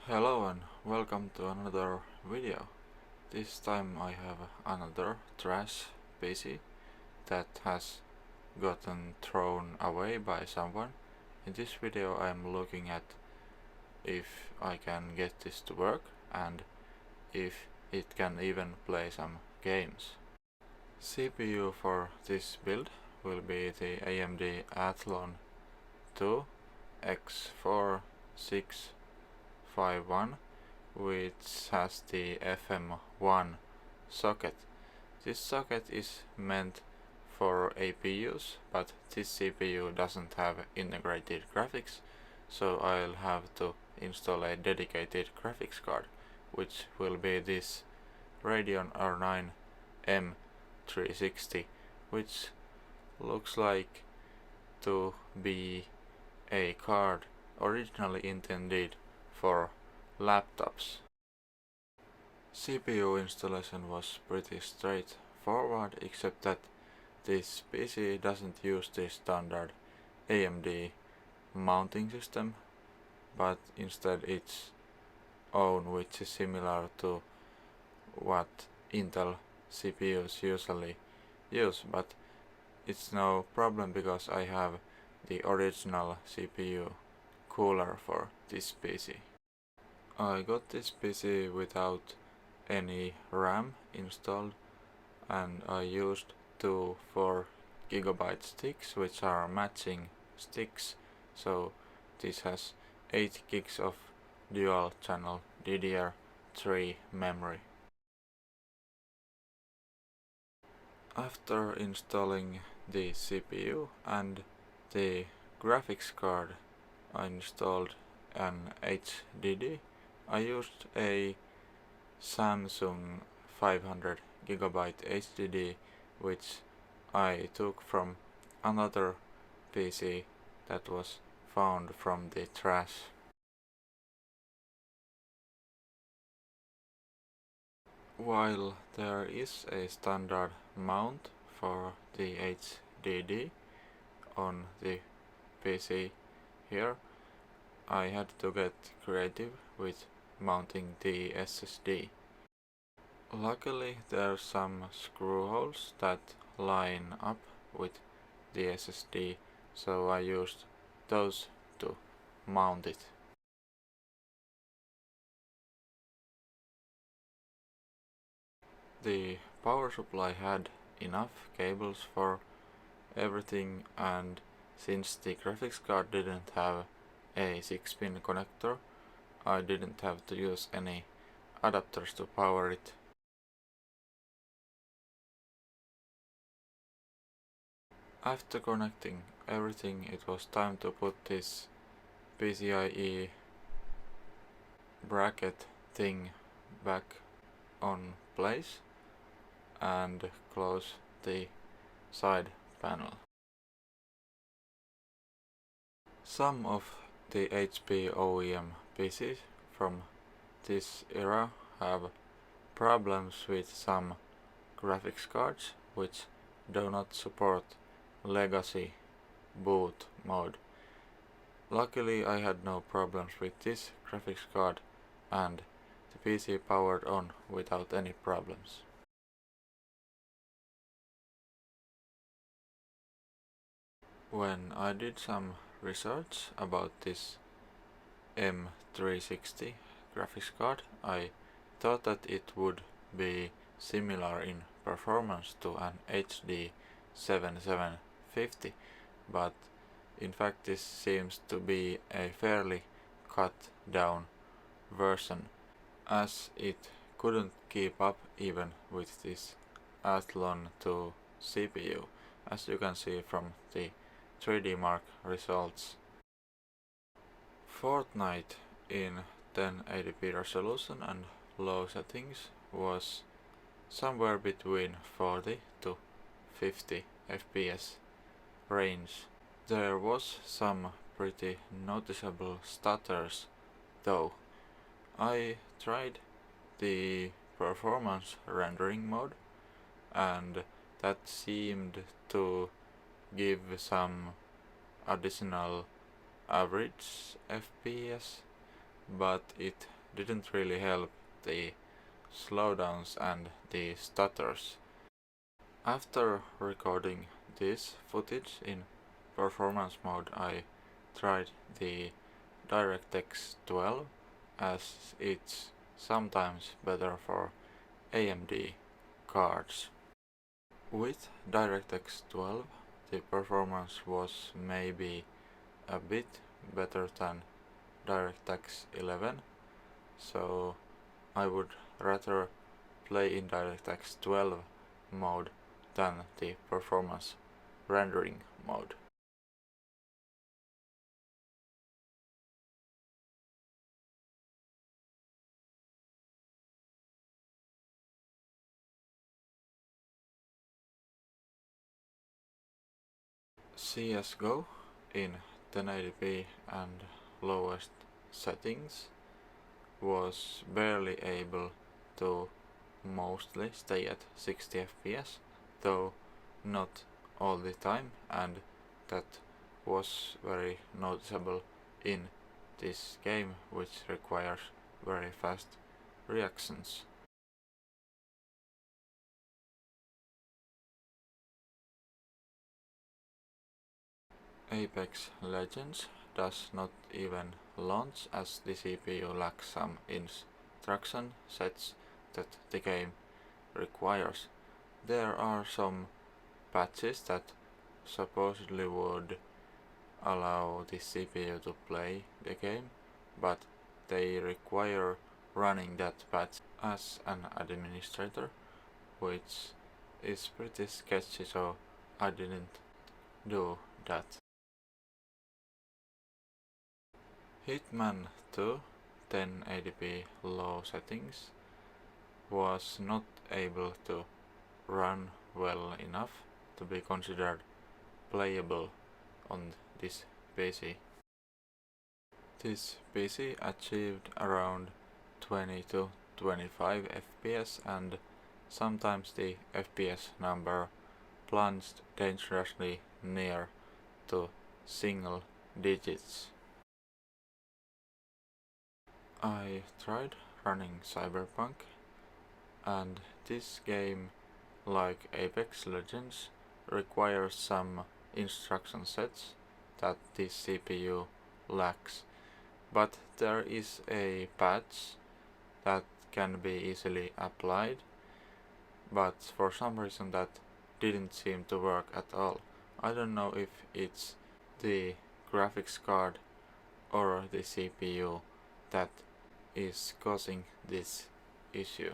Hello and welcome to another video. This time I have another trash PC that has gotten thrown away by someone. In this video I am looking at if I can get this to work and if it can even play some games. CPU for this build will be the AMD Athlon2 X4 651, which has the FM1 socket. This socket is meant for APUs, but this CPU doesn't have integrated graphics, so I'll have to install a dedicated graphics card, which will be this Radeon R9 M360, which looks like to be a card originally intended for laptops. CPU installation was pretty straightforward, except that this PC doesn't use the standard AMD mounting system, but instead its own, which is similar to what Intel CPUs usually use, but it's no problem because I have the original CPU cooler for this PC. I got this PC without any RAM installed, and I used two 4GB sticks, which are matching sticks, so this has 8 gigs of dual channel DDR3 memory. After installing the CPU and the graphics card, I installed an HDD. I used a Samsung 500GB HDD, which I took from another PC that was found from the trash. While there is a standard mount for the HDD on the PC here, I had to get creative with mounting the SSD. Luckily there are some screw holes that line up with the SSD, so I used those to mount it. The power supply had enough cables for everything, and since the graphics card didn't have a 6-pin connector, I didn't have to use any adapters to power it. After connecting everything, it was time to put this PCIe bracket thing back on place and close the side panel. Some of the HP OEM PCs from this era have problems with some graphics cards which do not support legacy boot mode. Luckily I had no problems with this graphics card and the PC powered on without any problems. When I did some research about this M360 graphics card, I thought that it would be similar in performance to an HD 7750, but in fact this seems to be a fairly cut down version, as it couldn't keep up even with this Athlon2 CPU, as you can see from the 3D Mark results. Fortnite in 1080p resolution and low settings was somewhere between 40 to 50 FPS range. There was some pretty noticeable stutters though. I tried the performance rendering mode and that seemed to give some additional average FPS, but it didn't really help the slowdowns and the stutters. After recording this footage in performance mode, I tried the DirectX 12 as it's sometimes better for AMD cards. With DirectX 12, the performance was maybe a bit better than DirectX 11, so I would rather play in DirectX 12 mode than the performance rendering mode. CSGO in 1080p and lowest settings was barely able to mostly stay at 60 FPS, though not all the time, and that was very noticeable in this game, which requires very fast reactions. Apex Legends does not even launch as the CPU lacks some instruction sets that the game requires. There are some patches that supposedly would allow the CPU to play the game, but they require running that patch as an administrator, which is pretty sketchy, so I didn't do that. Hitman 2 1080p low settings was not able to run well enough to be considered playable on this PC. This PC achieved around 20 to 25 FPS, and sometimes the FPS number plunged dangerously near to single digits. I tried running Cyberpunk, and this game, like Apex Legends, requires some instruction sets that the CPU lacks, but there is a patch that can be easily applied, but for some reason that didn't seem to work at all. I don't know if it's the graphics card or the CPU that is causing this issue.